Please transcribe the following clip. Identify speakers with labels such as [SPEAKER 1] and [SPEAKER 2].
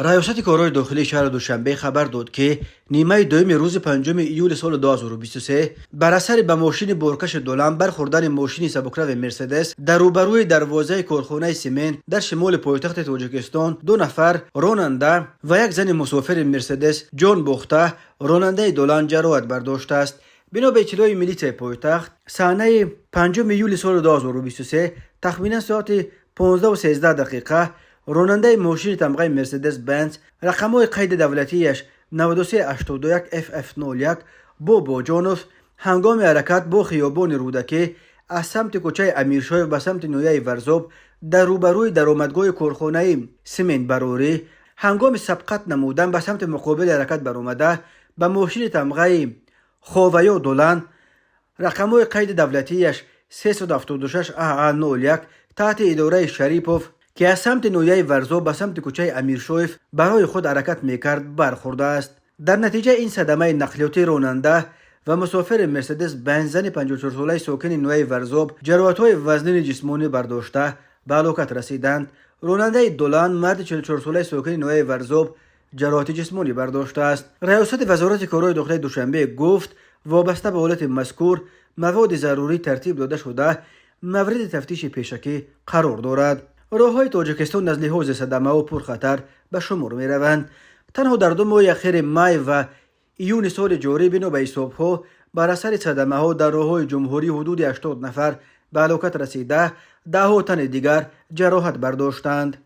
[SPEAKER 1] ریاست کارهای داخلی شهر دوشنبه خبر داد که نیمه دوم روز 5 ایول سال 2023 بر اثر به ماشین بارکش دولان برخوردن ماشین سبکرو مرسدس در روبروی دروازه کارخانه سیمنت در شمال پایتخت تاجیکستان دو نفر راننده و یک زن مسافر مرسدس جان باخته راننده دولان جراحت برداشته است. بنا به اطلاع ملیت پایتخت صحنه 5 ایول سال 2023 تخمینا ساعت 15:13 راننده ماشین تمغه مرسدس بنز رقم‌های قید دولتیش 9381 FF01 با جانوف هنگام حرکت با خیابان رودکی از سمت کوچه امیرشاهی به سمت نویه ورزاب در روبروی درآمدگاه کارخانه سیمنت براری هنگام سبقت نمودن به سمت مقابل حرکت برآمده به ماشین تمغه خاویا دولان رقم‌های قید دولتیش 376 AA01 تحت اداره شریپوف که از سمت نویه ورزاب به سمت کوچه امیرشویف برای خود حرکت میکرد برخورده است. در نتیجه این صدمه نقلیاتی راننده و مسافر مرسدس بنز زن 54 ساله ساکن نویه ورزاب جراحت‌های وزنی جسمانی برداشته به هلاکت رسیدند. راننده دولان مرد 44 ساله ساکن نویه ورزاب جراحت جسمانی برداشته است. ریاست وزارت کارهای داخلی دوشنبه گفت وابسته به حالت مذکور مواد ضروری ترتیب داده شده مورد تفتیش پیشکی قرار دارد. راههای تاجیکستان از لحاظ صدمه و پرخطر به شمار می روند. تنها در 2 ماه اخیر می و ایون سال جاری بنا به حسابها بر اثر صدمه ها در راههای جمهوری حدود 80 نفر به هلاکت رسیده، 10 تن دیگر جراحت برداشتند.